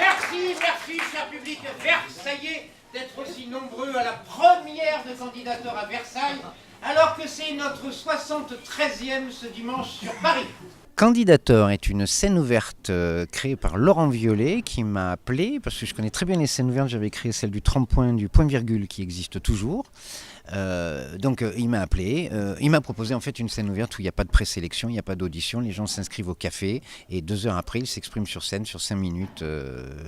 Merci, cher public versaillais, d'être aussi nombreux à la première de candidature à Versailles, alors que c'est notre 73e ce dimanche sur Paris. Candidateur est une scène ouverte créée par Laurent Violet qui m'a appelé, parce que je connais très bien les scènes ouvertes, j'avais créé celle du tremplin, du point-virgule qui existe toujours. Donc il m'a appelé, il m'a proposé en fait une scène ouverte où il n'y a pas de présélection, il n'y a pas d'audition, les gens s'inscrivent au café et 2 heures après ils s'expriment sur scène sur 5 minutes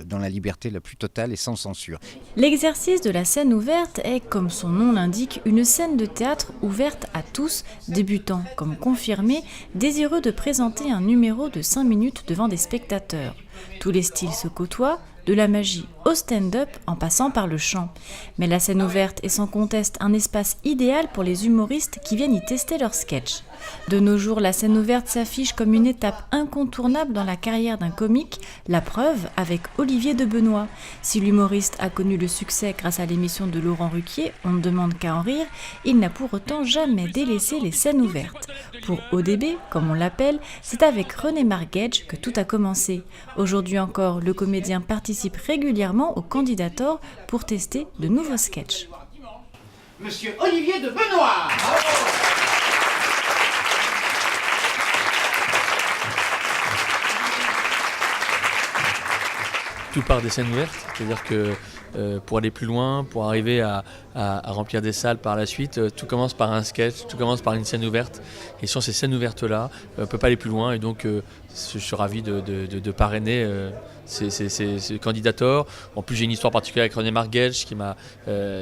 dans la liberté la plus totale et sans censure. L'exercice de la scène ouverte est, comme son nom l'indique, une scène de théâtre ouverte à tous, débutants comme confirmés, désireux de présenter un numéro de 5 minutes devant des spectateurs. Tous les styles se côtoient, de la magie au stand-up en passant par le chant. Mais la scène ouverte est sans conteste un espace idéal pour les humoristes qui viennent y tester leurs sketchs. De nos jours, la scène ouverte s'affiche comme une étape incontournable dans la carrière d'un comique, la preuve avec Olivier de Benoît. Si l'humoriste a connu le succès grâce à l'émission de Laurent Ruquier, On ne demande qu'à en rire, il n'a pour autant jamais délaissé les scènes ouvertes. Pour ODB, comme on l'appelle, c'est avec René Margedge que tout a commencé. Aujourd'hui encore, le comédien participe régulièrement au Candidator pour tester de nouveaux sketchs. Monsieur Olivier de Benoît. Tout part des scènes ouvertes, c'est-à-dire que pour aller plus loin, pour arriver à remplir des salles par la suite, tout commence par un sketch, tout commence par une scène ouverte. Et sur ces scènes ouvertes-là, on ne peut pas aller plus loin. Et donc, je suis ravi de parrainer ces candidators. En plus, j'ai une histoire particulière avec René Margedge qui m'a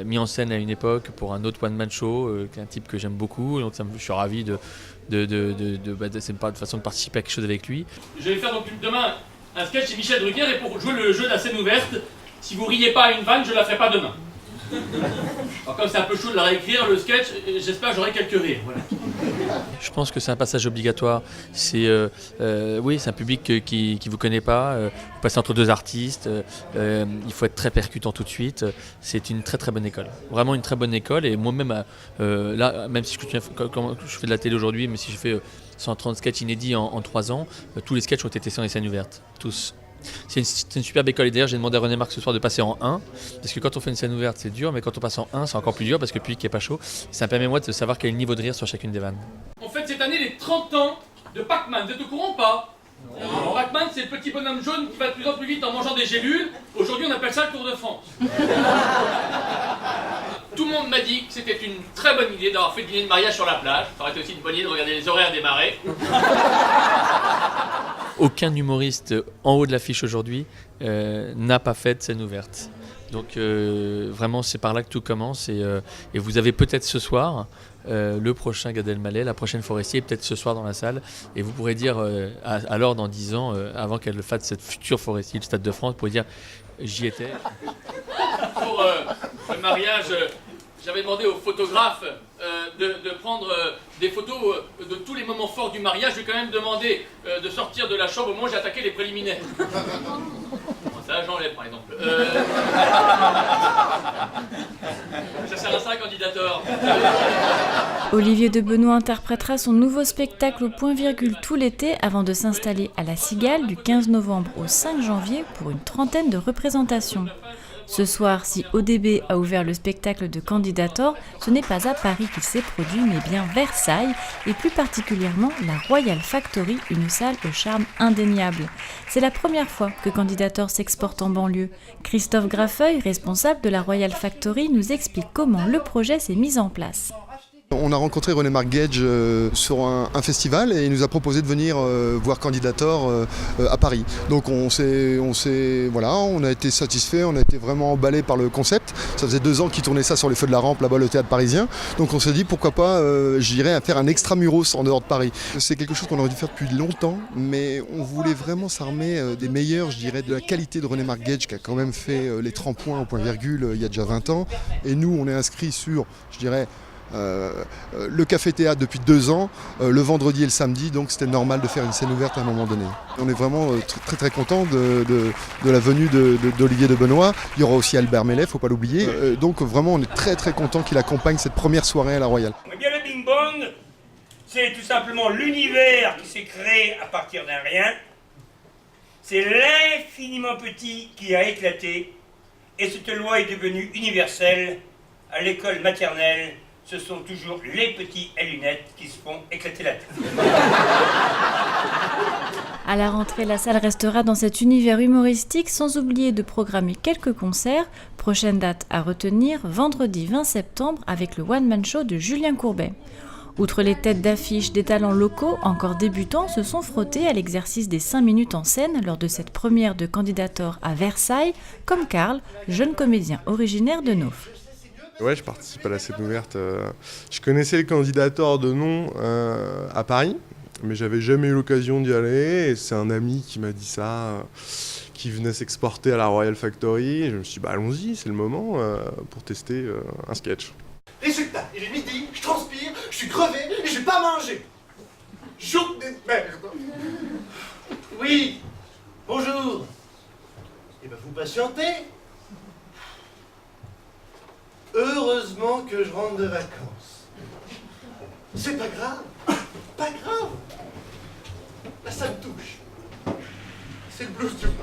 mis en scène à une époque pour un autre one-man show, qui est un type que j'aime beaucoup. Donc, je suis ravi c'est une façon de participer à quelque chose avec lui. Je vais faire donc demain un sketch chez Michel Drucker et pour jouer le jeu de la scène ouverte, si vous riez pas à une vanne, je la ferai pas demain. Alors comme c'est un peu chaud de la réécrire, le sketch, j'espère que j'aurai quelques rires. Voilà. Je pense que c'est un passage obligatoire. Oui, c'est un public qui vous connaît pas. Vous passez entre 2 artistes. Il faut être très percutant tout de suite. C'est une très très bonne école. Vraiment une très bonne école. Et moi-même, là, même si je fais de la télé aujourd'hui, mais si je fais 130 sketchs inédits en 3 ans, tous les sketchs ont été sur les scènes ouvertes. Tous. C'est une superbe école et d'ailleurs j'ai demandé à René Marc ce soir de passer en 1 parce que quand on fait une scène ouverte c'est dur mais quand on passe en 1 c'est encore plus dur parce que le public n'est pas chaud. Ça me permet moi de savoir quel est le niveau de rire sur chacune des vannes. On fête cette année les 30 ans de Pac-Man, vous êtes au courant ou pas? Pac-Man c'est le petit bonhomme jaune qui va de plus en plus vite en mangeant des gélules. Aujourd'hui on appelle ça le Tour de France. Tout le monde m'a dit que c'était une très bonne idée d'avoir fait le dîner de mariage sur la plage. Ça aurait été aussi une bonne idée de regarder les horaires des marées. Aucun humoriste en haut de l'affiche aujourd'hui n'a pas fait de scène ouverte. Donc vraiment c'est par là que tout commence et vous avez peut-être ce soir le prochain Gad Elmaleh, la prochaine Forestier, peut-être ce soir dans la salle et vous pourrez dire alors dans 10 ans, avant qu'elle fasse cette future Forestier, le Stade de France, vous pourrez dire j'y étais. Pour le mariage, j'avais demandé au photographe de prendre des photos de tous les moments forts du mariage. Je lui ai quand même demandé de sortir de la chambre au moment où j'ai attaqué les préliminaires. Bon, ça, j'enlève par exemple. Ça sert à ça, candidateur. Olivier de Benoît interprétera son nouveau spectacle au point-virgule tout l'été avant de s'installer à la Cigale du 15 novembre au 5 janvier pour une 30aine de représentations. Ce soir, si ODB a ouvert le spectacle de Candidator, ce n'est pas à Paris qu'il s'est produit, mais bien Versailles, et plus particulièrement la Royal Factory, une salle au charme indéniable. C'est la première fois que Candidator s'exporte en banlieue. Christophe Graffeuil, responsable de la Royal Factory, nous explique comment le projet s'est mis en place. On a rencontré René Margedge sur un festival et il nous a proposé de venir voir Candidator à Paris. Donc on a été satisfait, on a été vraiment emballé par le concept. Ça faisait 2 ans qu'il tournait ça sur les feux de la rampe là-bas, le théâtre parisien. Donc on s'est dit pourquoi pas, j'irais faire un extramuros en dehors de Paris. C'est quelque chose qu'on aurait dû faire depuis longtemps, mais on voulait vraiment s'armer des meilleurs, je dirais, de la qualité de René Margedge qui a quand même fait les 30 points au point-virgule il y a déjà 20 ans. Et nous on est inscrits sur, je dirais, le café-théâtre depuis 2 ans, le vendredi et le samedi, donc c'était normal de faire une scène ouverte à un moment donné. On est vraiment très très content de la venue d'Olivier de Benoît. Il y aura aussi Albert Mellet, faut pas l'oublier. Donc vraiment on est très très content qu'il accompagne cette première soirée à la Royale. Eh bien le Bing Bong, c'est tout simplement l'univers qui s'est créé à partir d'un rien. c'est l'infiniment petit qui a éclaté, et cette loi est devenue universelle. À l'école maternelle, ce sont toujours les petits à lunettes qui se font éclater la tête. À la rentrée, la salle restera dans cet univers humoristique sans oublier de programmer quelques concerts. Prochaine date à retenir, vendredi 20 septembre avec le One Man Show de Julien Courbet. Outre les têtes d'affiche, des talents locaux encore débutants se sont frottés à l'exercice des 5 minutes en scène lors de cette première de Candidator à Versailles, comme Karl, jeune comédien originaire de Nauf. Ouais, je participe à la scène ouverte. Je connaissais le Candidator de nom à Paris, mais j'avais jamais eu l'occasion d'y aller. Et c'est un ami qui m'a dit ça, qui venait s'exporter à la Royal Factory. Et je me suis dit, bah allons-y, c'est le moment pour tester un sketch. Résultat, il est midi, je transpire, je suis crevé et j'ai pas mangé. Jour de merde. Oui, bonjour. Eh ben vous patientez. Heureusement que je rentre de vacances. C'est pas grave, pas grave. Là ça me touche. C'est le blues du monde.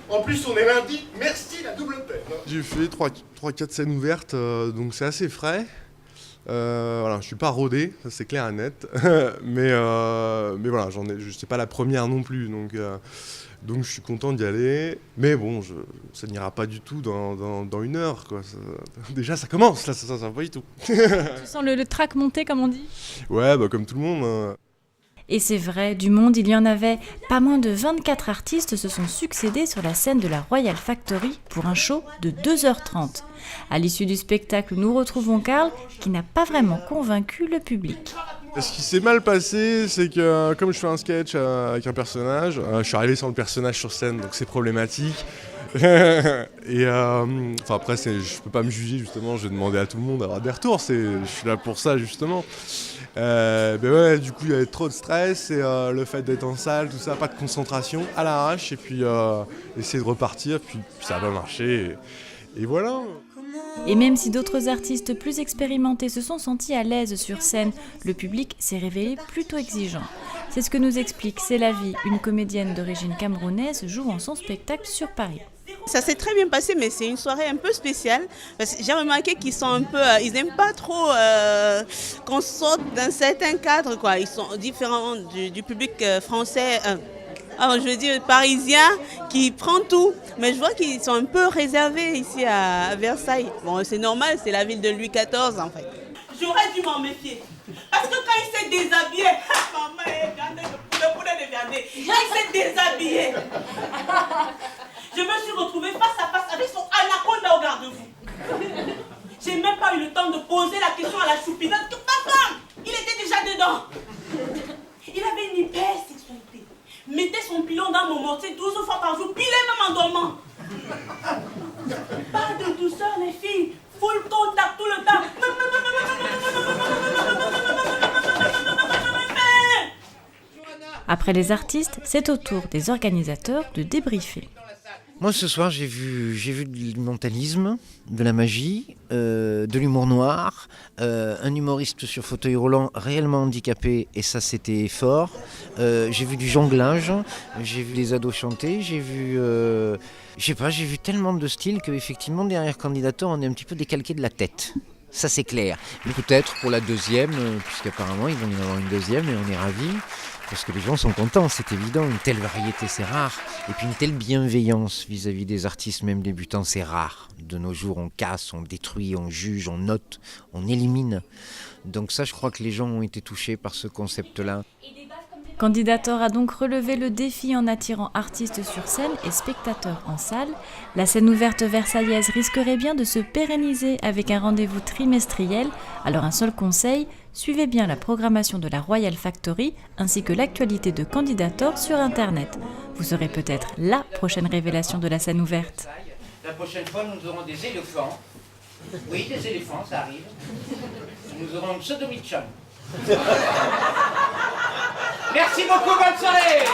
En plus on est lundi, merci la double peine. J'ai fait 3-4 scènes ouvertes, donc c'est assez frais. Voilà, je suis pas rodé, ça c'est clair et net. mais voilà, c'est pas la première non plus, donc je suis content d'y aller. Mais bon, ça n'ira pas du tout dans une heure, quoi. Déjà ça commence, là, ça va pas du tout. Tu sens le trac monter, comme on dit ? Ouais, bah comme tout le monde. Et c'est vrai, du monde, il y en avait. Pas moins de 24 artistes se sont succédés sur la scène de la Royal Factory pour un show de 2h30. À l'issue du spectacle, nous retrouvons Karl, qui n'a pas vraiment convaincu le public. Ce qui s'est mal passé, c'est que comme je fais un sketch avec un personnage, je suis arrivé sans le personnage sur scène, donc c'est problématique. Et après, je peux pas me juger, justement, je vais demander à tout le monde d'avoir des retours, je suis là pour ça, justement. Ouais, du coup, il y avait trop de stress et le fait d'être en salle, tout ça, pas de concentration, à l'arrache, et puis essayer de repartir, puis ça va marcher, et voilà. Et même si d'autres artistes plus expérimentés se sont sentis à l'aise sur scène, le public s'est révélé plutôt exigeant. C'est ce que nous explique C'est la vie, une comédienne d'origine camerounaise jouant son spectacle sur Paris. Ça s'est très bien passé, mais c'est une soirée un peu spéciale. Parce que j'ai remarqué qu'ils sont un peu, ils n'aiment pas trop qu'on sorte d'un certain cadre, quoi. Ils sont différents du public français. Je veux dire parisien qui prend tout, mais je vois qu'ils sont un peu réservés ici à Versailles. Bon, c'est normal, c'est la ville de Louis XIV en fait. J'aurais dû m'en méfier, parce que quand il s'est déshabillé, maman est gardée le poulet de viande, quand il s'est déshabillé, je me suis retrouvée face à face avec son anaconda au garde-vous. J'ai même pas eu le temps de poser la question à la choupinette que papa, il était déjà dedans. Il avait une hypersexualité. Mettait son pilon dans mon mortier 12 fois par jour, pilait même en dormant. Pas de douceur les filles, full contact tout le temps. Après les artistes, c'est au tour des organisateurs de débriefer. Moi ce soir j'ai vu du mentalisme, de la magie, de l'humour noir, un humoriste sur fauteuil roulant réellement handicapé et ça c'était fort. J'ai vu du jonglage, j'ai vu les ados chanter, j'ai vu tellement de styles qu'effectivement derrière Candidator on est un petit peu décalqué de la tête. Ça c'est clair. Mais peut-être pour la deuxième, puisqu'apparemment ils vont y en avoir une deuxième et on est ravis. Parce que les gens sont contents, c'est évident, une telle variété c'est rare. Et puis une telle bienveillance vis-à-vis des artistes, même débutants, c'est rare. De nos jours, on casse, on détruit, on juge, on note, on élimine. Donc ça, je crois que les gens ont été touchés par ce concept-là. Candidator a donc relevé le défi en attirant artistes sur scène et spectateurs en salle. La scène ouverte versaillaise risquerait bien de se pérenniser avec un rendez-vous trimestriel. Alors un seul conseil, suivez bien la programmation de la Royal Factory ainsi que l'actualité de Candidator sur Internet. Vous serez peut-être la prochaine révélation de la scène ouverte. La prochaine fois, nous aurons des éléphants. Oui, des éléphants, ça arrive. Nous aurons une sodomie de chum. Merci beaucoup, bonne soirée.